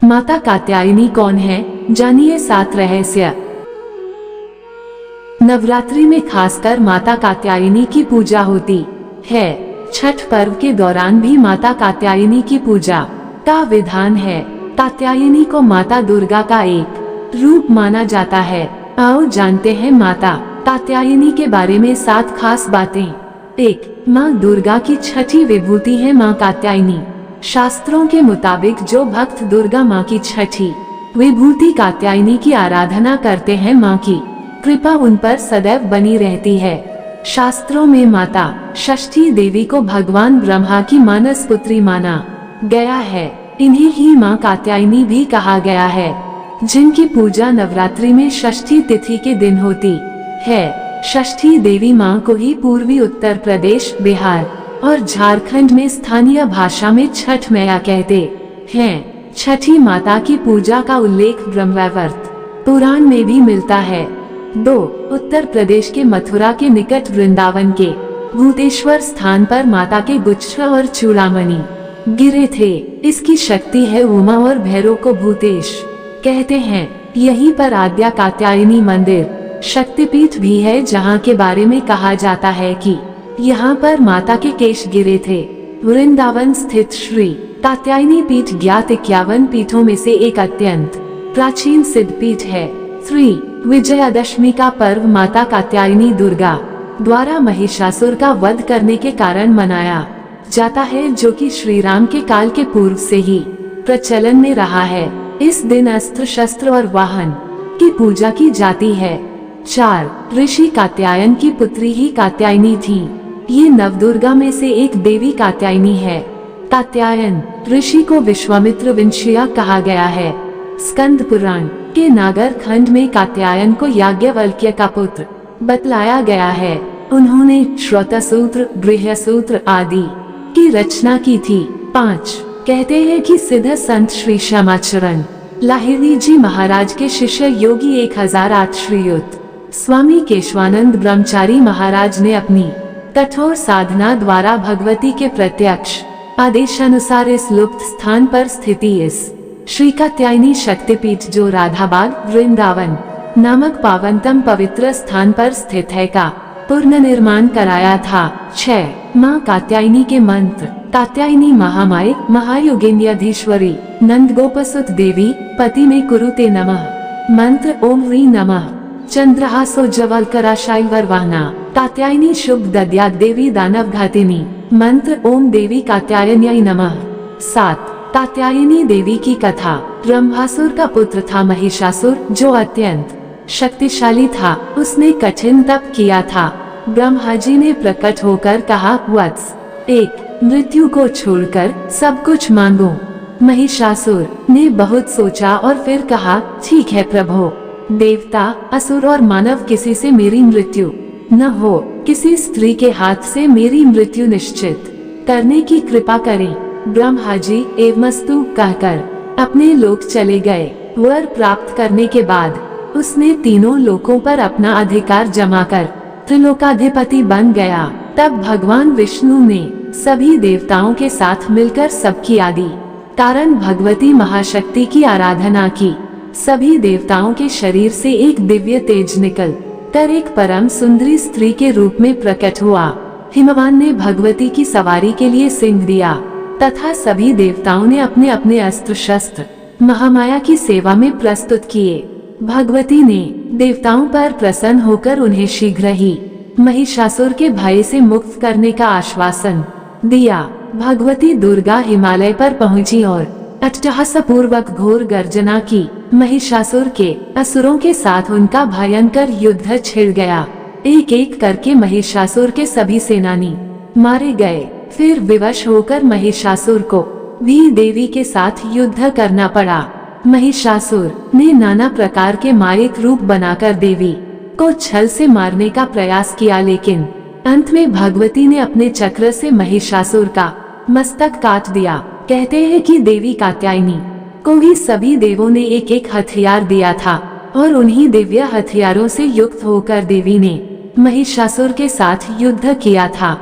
माता कात्यायनी कौन है, जानिए 7 रहस्य। नवरात्रि में खासकर माता कात्यायनी की पूजा होती है। छठ पर्व के दौरान भी माता कात्यायनी की पूजा का विधान है। कात्यायनी को माता दुर्गा का एक रूप माना जाता है। आओ जानते हैं माता कात्यायनी के बारे में 7 खास बातें। 1. माँ दुर्गा की छठी विभूति है माँ कात्यायनी। शास्त्रों के मुताबिक जो भक्त दुर्गा माँ की छठी विभूति कात्यायनी की आराधना करते हैं, माँ की कृपा उन पर सदैव बनी रहती है। शास्त्रों में माता षष्ठी देवी को भगवान ब्रह्मा की मानस पुत्री माना गया है। इन्हें ही माँ कात्यायनी भी कहा गया है, जिनकी पूजा नवरात्रि में षष्ठी तिथि के दिन होती है। षष्ठी देवी माँ को ही पूर्वी उत्तर प्रदेश, बिहार और झारखंड में स्थानीय भाषा में छठ मैया कहते हैं। छठी माता की पूजा का उल्लेख ब्रह्मवैवर्त पुराण में भी मिलता है। 2. उत्तर प्रदेश के मथुरा के निकट वृंदावन के भूतेश्वर स्थान पर माता के गुच्छ और चूड़ामणि गिरे थे। इसकी शक्ति है उमा और भैरव को भूतेश कहते हैं। यहीं पर आद्या कात्यायनी मंदिर शक्तिपीठ भी है, जहाँ के बारे में कहा जाता है कि यहाँ पर माता के केश गिरे थे। वृंदावन स्थित श्री कात्यायनी पीठ ज्ञात 51 पीठों में से एक अत्यंत प्राचीन सिद्ध पीठ है। 3. विजयादशमी का पर्व माता कात्यायनी दुर्गा द्वारा महिषासुर का वध करने के कारण मनाया जाता है, जो कि श्री राम के काल के पूर्व से ही प्रचलन में रहा है। इस दिन अस्त्र शस्त्र और वाहन की पूजा की जाती है। 4. ऋषि कात्यायन की पुत्री ही कात्यायनी थी। ये नवदुर्गा में से एक देवी कात्यायनी है। कात्यायन ऋषि को विश्वामित्र वंशीय कहा गया है। स्कंद पुराण के नागर खंड में कात्यायन को याज्ञवल्क्य का पुत्र बतलाया गया है। उन्होंने श्रोतसूत्र, गृह्यसूत्र आदि की रचना की थी। 5. कहते हैं कि सिद्ध संत श्री श्यामाचरण लाहिड़ी जी महाराज के शिष्य योगी 1008 श्रीयुत स्वामी केशवानंद ब्रह्मचारी महाराज ने अपनी कठोर साधना द्वारा भगवती के प्रत्यक्ष आदेशानुसार इस लुप्त स्थान पर स्थिति इस श्री कात्यायनी शक्तिपीठ, जो राधाबाग वृंदावन नामक पावनतम पवित्र स्थान पर स्थित है, का पुनर्निर्माण कराया था। 6. माँ कात्यायनी के मंत्र। कात्यायनी महामाये महायोगिन्याधीश्वरी नंदगोपसुत देवी पति में कुरुते नमः। मंत्र ओम ह्रीं नमः। चंद्रहासो जवलकराशाइवरवाहना कात्यायनी शुभ दद्या देवी दानव घातिनी। मंत्र ओम देवी कात्यायन्याय नमः। 7. कात्यायनी देवी की कथा। ब्रह्मासुर का पुत्र था महिषासुर, जो अत्यंत शक्तिशाली था। उसने कठिन तप किया था। ब्रह्मा जी ने प्रकट होकर कहा, वत्स, 1. मृत्यु को छोड़कर सब कुछ मांगो। महिषासुर ने बहुत सोचा और फिर कहा, ठीक है प्रभु। देवता, असुर और मानव किसी से मेरी मृत्यु न हो। किसी स्त्री के हाथ से मेरी मृत्यु निश्चित करने की कृपा करें। ब्रह्मा जी एवमस्तु कहकर अपने लोक चले गए। वर प्राप्त करने के बाद उसने तीनों लोकों पर अपना अधिकार जमाकर त्रिलोकाधिपति बन गया। तब भगवान विष्णु ने सभी देवताओं के साथ मिलकर सबकी आदि कारण भगवती महाशक्ति की आराधना की। सभी देवताओं के शरीर से एक दिव्य तेज निकल कर एक परम सुंदरी स्त्री के रूप में प्रकट हुआ। हिमवान ने भगवती की सवारी के लिए सिंह दिया तथा सभी देवताओं ने अपने अपने अस्त्र शस्त्र महामाया की सेवा में प्रस्तुत किए। भगवती ने देवताओं पर प्रसन्न होकर उन्हें शीघ्र ही महिषासुर के भय से मुक्त करने का आश्वासन दिया। भगवती दुर्गा हिमालय पर पहुंची और अट्टहासपूर्वक घोर गर्जना की। महिषासुर के असुरों के साथ उनका भयंकर युद्ध छिड़ गया। एक एक करके महिषासुर के सभी सेनानी मारे गए। फिर विवश होकर महिषासुर को भी देवी के साथ युद्ध करना पड़ा। महिषासुर ने नाना प्रकार के मायिक रूप बनाकर देवी को छल से मारने का प्रयास किया, लेकिन अंत में भगवती ने अपने चक्र से महिषासुर का मस्तक काट दिया। कहते हैं कि देवी कात्यायनी को ही सभी देवों ने एक एक हथियार दिया था और उन्हीं दिव्य हथियारों से युक्त होकर देवी ने महिषासुर के साथ युद्ध किया था।